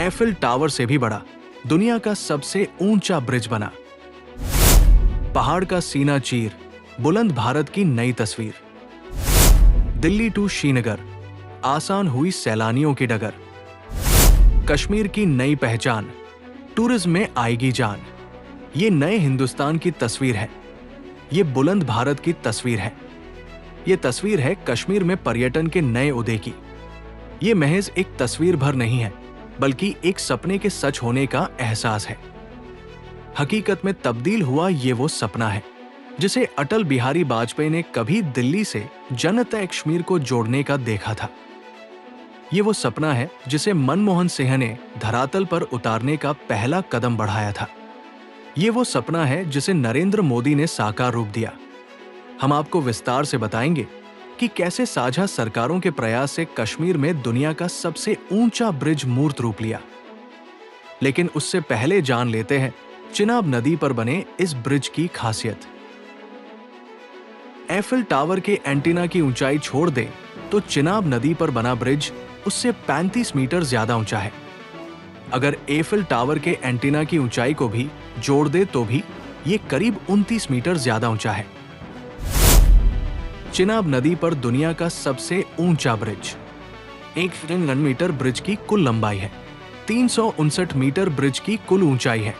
Eiffel tower से भी बड़ा, दुनिया का सबसे ऊंचा ब्रिज बना। पहाड़ का सीना चीर, बुलंद भारत की नई तस्वीर। दिल्ली टू श्रीनगर, आसान हुई सैलानियों की डगर। कश्मीर की नई पहचान, टूरिज्म में आएगी जान। ये नए हिंदुस्तान की तस्वीर है, ये बुलंद भारत की तस्वीर है। ये तस्वीर है कश्मीर में पर्यटन के नए उदय की। ये महज एक तस्वीर भर नहीं है, बल्कि एक सपने के सच होने का एहसास है। हकीकत में तब्दील हुआ ये वो सपना है जिसे अटल बिहारी वाजपेयी ने कभी दिल्ली से जनता कश्मीर को जोड़ने का देखा था। ये वो सपना है जिसे मनमोहन सिंह ने धरातल पर उतारने का पहला कदम बढ़ाया था। ये वो सपना है जिसे नरेंद्र मोदी ने साकार रूप दिया। हम आपको विस्तार से बताएंगे कि कैसे साझा सरकारों के प्रयास से कश्मीर में दुनिया का सबसे ऊंचा ब्रिज मूर्त रूप लिया। लेकिन उससे पहले जान लेते हैं चिनाब नदी पर बने इस ब्रिज की खासियत। एफिल टावर के एंटीना की ऊंचाई छोड़ दें तो चिनाब नदी पर बना ब्रिज उससे 35 मीटर ज्यादा ऊंचा है। अगर एफिल टावर के एंटीना की ऊंचाई को भी जोड़ दे तो भी ये करीब 29 मीटर ज्यादा ऊंचा है। चिनाब नदी पर दुनिया का सबसे ऊंचा ब्रिज। 1 मीटर ब्रिज की कुल लंबाई है, 359 मीटर ब्रिज की कुल ऊंचाई है।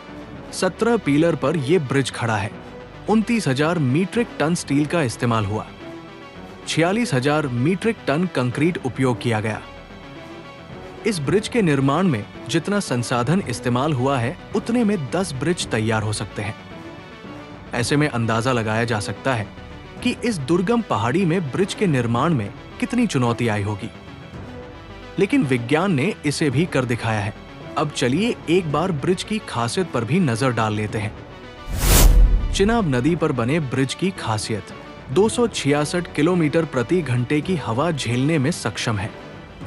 17 पीलर पर यह ब्रिज खड़ा है। 29,000 मीट्रिक टन स्टील का इस्तेमाल हुआ। 46,000 मीट्रिक टन कंक्रीट उपयोग किया गया। इस ब्रिज के निर्माण में जितना संसाधन इस्तेमाल हुआ है, उतने में 10 ब्रिज तैयार हो सकते हैं। ऐसे में अंदाजा लगाया जा सकता है कि इस दुर्गम पहाड़ी में ब्रिज के निर्माण में कितनी चुनौती आई होगी। लेकिन विज्ञान ने इसे भी कर दिखाया है। अब चलिए एक बार ब्रिज की खासियत पर भी नजर डाल लेते हैं। चिनाब नदी पर बने ब्रिज की खासियत 266 किलोमीटर प्रति घंटे की हवा झेलने में सक्षम है।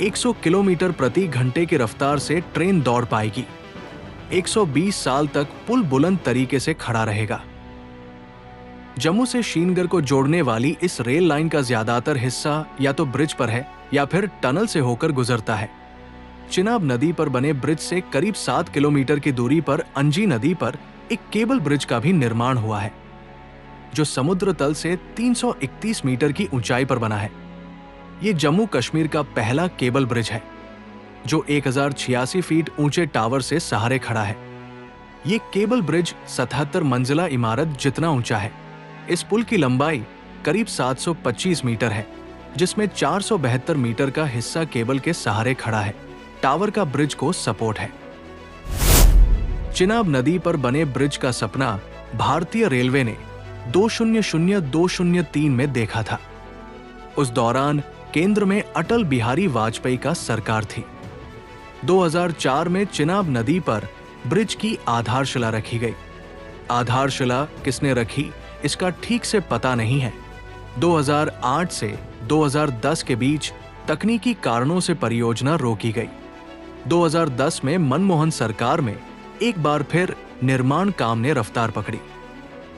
100 किलोमीटर प्रति घंटे की रफ्तार से ट्रेन दौड़ पाएगी। 120 साल तक पुल बुलंद तरीके से खड़ा रहेगा। जम्मू से श्रीनगर को जोड़ने वाली इस रेल लाइन का ज्यादातर हिस्सा या तो ब्रिज पर है या फिर टनल से होकर गुजरता है। चिनाब नदी पर बने ब्रिज से करीब 7 किलोमीटर की दूरी पर अंजी नदी पर एक केबल ब्रिज का भी निर्माण हुआ है, जो समुद्र तल से 331 मीटर की ऊंचाई पर बना है। ये जम्मू कश्मीर का पहला केबल ब्रिज है, जो 1086 फीट ऊंचे टावर से सहारे खड़ा है। ये केबल ब्रिज 77 मंजिला इमारत जितना ऊंचा है। इस पुल की लंबाई करीब 725 मीटर है, जिसमें 472 मीटर का हिस्सा केबल के सहारे खड़ा है। टावर का ब्रिज को सपोर्ट है। चिनाब नदी पर बने ब्रिज का सपना भारतीय रेलवे ने 200203 में देखा था। उस दौरान केंद्र में अटल बिहारी वाजपेयी का सरकार थी। 2004 में चिनाब नदी पर ब्रिज की आधारशिला रखी गई। आधारशिला किसने रखी, इसका ठीक से पता नहीं है। 2008 से 2010 के बीच तकनीकी कारणों से परियोजना रोकी गई। 2010 में मनमोहन सरकार में एक बार फिर निर्माण काम ने रफ्तार पकड़ी।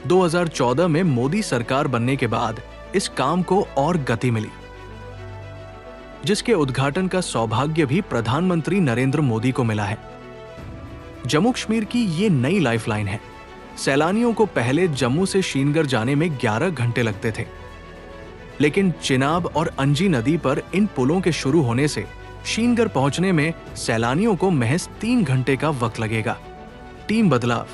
2014 में मोदी सरकार बनने के बाद इस काम को और गति मिली, जिसके उद्घाटन का सौभाग्य भी प्रधानमंत्री नरेंद्र मोदी को मिला है। जम्मू कश्मीर की ये नई लाइफलाइन है। सैलानियों को पहले जम्मू से श्रीनगर जाने में 11 घंटे लगते थे, लेकिन चिनाब और अंजी नदी पर इन पुलों के शुरू होने से श्रीनगर पहुंचने में सैलानियों को महज 3 घंटे का वक्त लगेगा। टीम बदलाव।